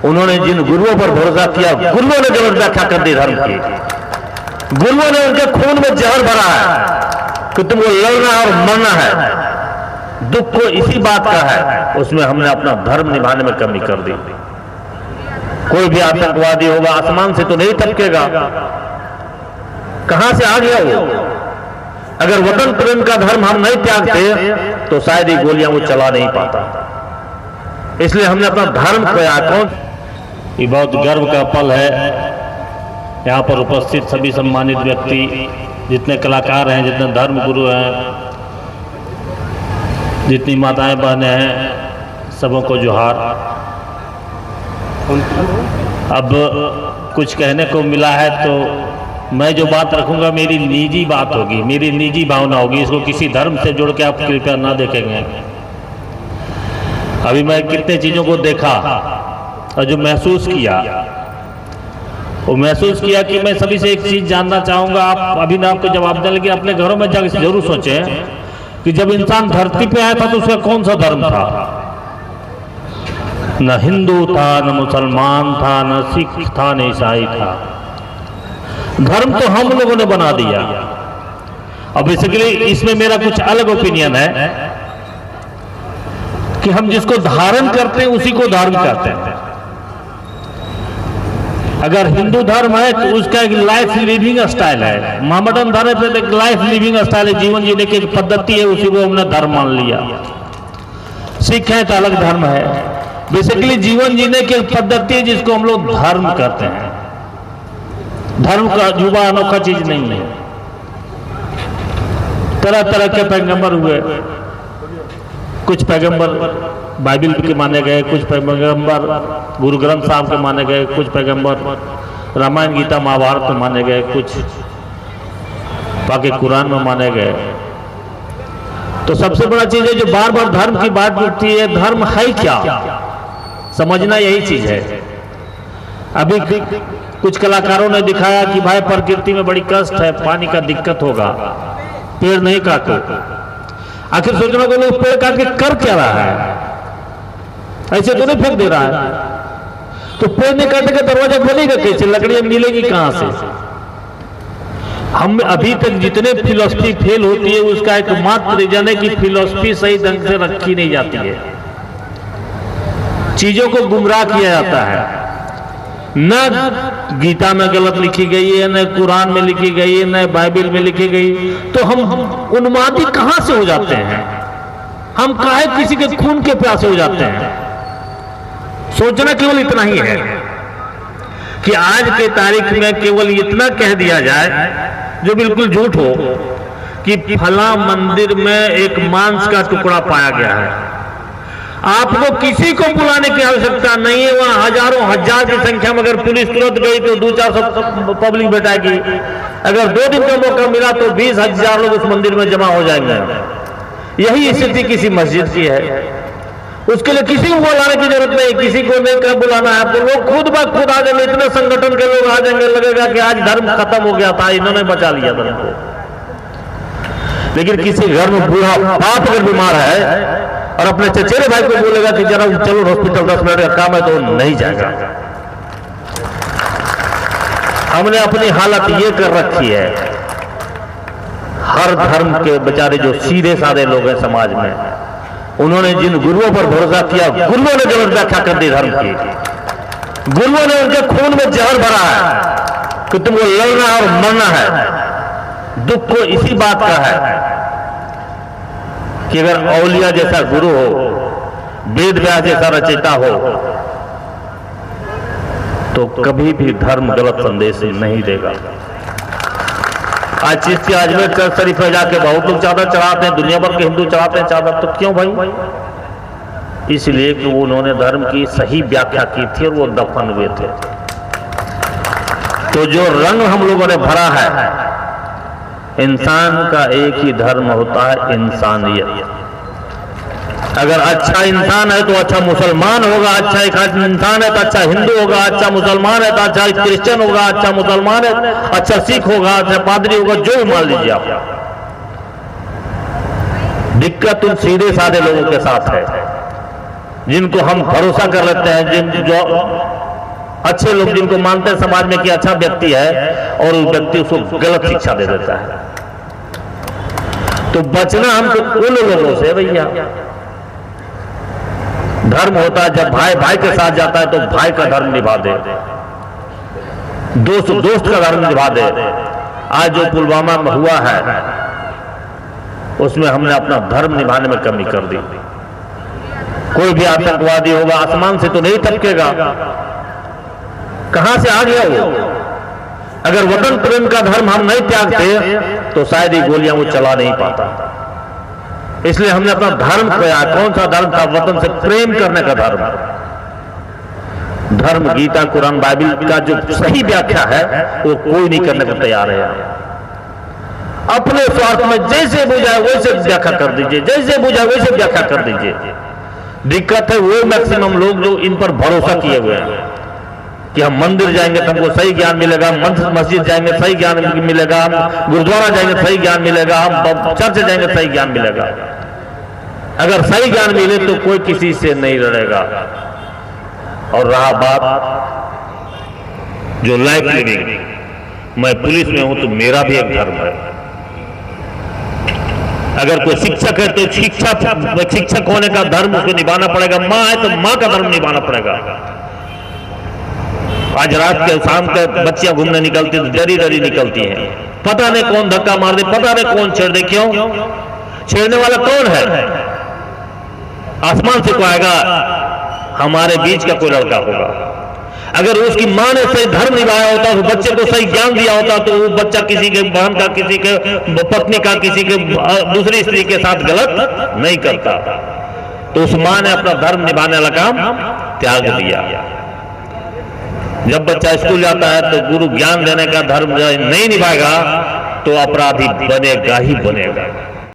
उन्होंने जिन गुरुओं पर भरोसा किया, गुरुओं ने गलत व्याख्या कर दी धर्म की। गुरुओं ने उनके खून में जहर भरा है कि तुमको लड़ना और मरना है। दुख को इसी बात का है, उसमें हमने अपना धर्म निभाने में कमी कर दी। कोई भी आतंकवादी होगा आसमान से तो नहीं टपकेगा, कहां से आ गया वो? अगर वतन प्रेम का धर्म हम नहीं त्यागते तो शायद ये गोलियां वो चला नहीं पाता। इसलिए हमने अपना धर्म खोया। कौन? ये बहुत गर्व का पल है। यहाँ पर उपस्थित सभी सम्मानित व्यक्ति, जितने कलाकार हैं, जितने धर्म गुरु हैं, जितनी माताएं बहनें हैं, सबों को जोहार। अब कुछ कहने को मिला है तो मैं जो बात रखूंगा मेरी निजी बात होगी, मेरी निजी भावना होगी। इसको किसी धर्म से जोड़ के आप कृपया ना देखेंगे। अभी मैं कितने चीज़ों को देखा और जो महसूस किया, वो महसूस किया कि मैं सभी से एक चीज़ जानना चाहूँगा। आप अभी ना आपको जवाब देने लगे, अपने घरों में जाकर जरूर सोचें कि जब इंसान धरती पे आया था तो उसका कौन सा धर्म था? न हिंदू था, न मुसलमान था, न सिख था, न ईसाई था। धर्म तो हम लोगों ने बना दिया। अब बेसिकली इसमें मेरा कुछ अलग ओपिनियन है कि हम जिसको धारण करते हैं उसी को धर्म कहते हैं। अगर हिंदू धर्म है तो उसका एक लाइफ लिविंग स्टाइल है। मोहम्मदन धर्म पे एक लाइफ लिविंग स्टाइल है, जीवन जीने की एक पद्धति है, उसी को हमने धर्म मान लिया। सिख है तो अलग धर्म है। बेसिकली जीवन जीने की एक पद्धति है जिसको हम लोग धर्म कहते हैं। धर्म का जुबा अनोखा चीज नहीं है। तरह तरह के पैगंबर हुए। कुछ पैगंबर बाइबल के माने गए, कुछ पैगंबर गुरु ग्रंथ साहब के माने गए, कुछ पैगंबर रामायण गीता महाभारत में माने गए, कुछ बाकी कुरान में माने गए। तो सबसे बड़ा चीज है जो बार बार धर्म की बात उठती है, धर्म है क्या? समझना यही चीज है। अभी कुछ कलाकारों ने दिखाया कि भाई प्रकृति में बड़ी कष्ट है, पानी का दिक्कत होगा, पेड़ नहीं काटो। आखिर सोचना को लोग पेड़ काट के कर क्या रहा है? ऐसे तो नहीं फेंक दे रहा है। तो पेड़ नहीं काटेगा दरवाजा खोलेगा कैसे? लकड़ियां मिलेगी कहां से? हम अभी तक जितने फिलॉसफी फेल होती है उसका एकमात्र रीजन है कि फिलॉसफी सही ढंग से रखी नहीं जाती है। चीजों को गुमराह किया जाता है। न गीता में गलत लिखी गई है, न कुरान में लिखी गई है, न बाइबल में लिखी गई। तो हम उन्मादी कहां से हो जाते हैं? हम काहे किसी के खून के प्यासे हो जाते हैं? सोचना केवल इतना ही है कि आज के तारीख में केवल इतना कह दिया जाए जो बिल्कुल झूठ हो कि फला मंदिर में एक मांस का टुकड़ा पाया गया है। आपको किसी को बुलाने की आवश्यकता नहीं है। वहां हजारों हजार की संख्या में अगर पुलिस तुरंत गई तो 200-400 पब्लिक बैठाएगी। अगर 2 दिन का मौका मिला तो 20,000 लोग उस मंदिर में जमा हो जाएंगे। यही स्थिति किसी मस्जिद की है। उसके लिए किसी को बुलाने की जरूरत नहीं, किसी को नहीं कर बुलाना है आपको। लोग खुद ब खुद आ जाएंगे, इतने संगठन के लोग आ जाएंगे, लगेगा कि आज धर्म खत्म हो गया था, इन्होंने बचा लिया धर्म को। लेकिन किसी घर में बूढ़ा बाप अगर बीमार है और अपने चचेरे भाई को बोलेगा कि जरा चलो हॉस्पिटल 10 मिनट का काम है, तो नहीं जाएगा। हमने अपनी हालत ये कर रखी है। हर धर्म के बेचारे जो सीधे साधे लोग हैं समाज में, उन्होंने जिन गुरुओं पर भरोसा किया, गुरुओं ने गलत व्याख्या कर दी धर्म की। गुरुओं ने उनके खून में जहर भरा है कि तुमको लड़ना और मरना है। दुख को इसी बात का है कि अगर औलिया जैसा गुरु हो, वेद व्यास जैसा रचयिता हो, तो कभी भी धर्म गलत संदेश नहीं देगा। आज चिश्ती अजमेर चर्च शरीफ में जाके बहुत लोग चादर चढ़ाते हैं, दुनिया भर के हिंदू चढ़ाते हैं चादर। तो क्यों भाई? इसलिए कि उन्होंने धर्म की सही व्याख्या की थी और वो दफन हुए थे। तो जो रंग हम लोगों ने भरा है, इंसान का एक ही धर्म होता है, इंसानियत। अगर अच्छा इंसान है तो अच्छा मुसलमान होगा, अच्छा एक इंसान है तो अच्छा हिंदू होगा, अच्छा मुसलमान है तो अच्छा क्रिश्चियन होगा, अच्छा मुसलमान है अच्छा सिख होगा, अच्छा पादरी होगा, जो भी मान लीजिए आप। दिक्कत उन सीधे साधे लोगों के साथ है जिनको हम भरोसा कर लेते हैं, जो अच्छे लोग जिनको मानते हैं समाज में कि अच्छा व्यक्ति है, और उस व्यक्ति उसको गलत शिक्षा दे देता है। तो बचना हमको उन लोगों से भैया। धर्म होता है जब भाई भाई के साथ जाता है तो भाई का धर्म निभा दे, दोस्त दोस्त का धर्म निभा दे। आज जो पुलवामा में हुआ है उसमें हमने अपना धर्म निभाने में कमी कर दी। कोई भी आतंकवादी होगा आसमान से तो नहीं टपकेगा, कहां से आ गया वो? अगर वतन प्रेम का धर्म हम नहीं त्यागते तो शायद ये गोलियां वो चला नहीं पाता। इसलिए हमने अपना धर्म खोया। कौन सा धर्म था? वतन से प्रेम करने का धर्म। धर्म गीता, कुरान, बाइबल का जो सही व्याख्या है वो कोई नहीं करने को तैयार है। अपने स्वार्थ में जैसे बुझाए वैसे व्याख्या कर दीजिए, जैसे बुझाए वैसे व्याख्या कर दीजिए। दिक्कत है वो मैक्सिमम लोग जो इन पर भरोसा किए हुए हैं कि हम मंदिर जाएंगे तो हमको सही ज्ञान मिलेगा, मस्जिद जाएंगे सही ज्ञान मिलेगा, हम गुरुद्वारा जाएंगे सही ज्ञान मिलेगा, हम चर्च जाएंगे सही ज्ञान मिलेगा। अगर सही ज्ञान मिले तो कोई किसी से नहीं लड़ेगा। और रहा बात जो लाइफ लिविंग, मैं पुलिस में हूं तो मेरा भी एक धर्म है। अगर कोई शिक्षक है तो शिक्षक होने का धर्म उसको निभाना पड़ेगा। मां है तो मां का धर्म निभाना पड़ेगा। आज रात के शाम के बच्चियां घूमने निकलती तो डरी डरी निकलती हैं, पता नहीं कौन धक्का मार दे, पता नहीं कौन छेड़ दे। क्यों छेड़ने वाला कौन है? आसमान से कोई आएगा, हमारे बीच का कोई लड़का होगा। अगर उसकी मां ने सही धर्म निभाया होता, उस बच्चे को सही ज्ञान दिया होता तो वो बच्चा किसी के बहन का, किसी के पत्नी का, किसी के दूसरी स्त्री के साथ गलत नहीं करता। तो उस मां ने अपना धर्म निभाने वाला काम त्याग दिया। जब बच्चा स्कूल जाता है तो गुरु ज्ञान देने का धर्म नहीं निभाएगा तो अपराधी बनेगा ही बनेगा।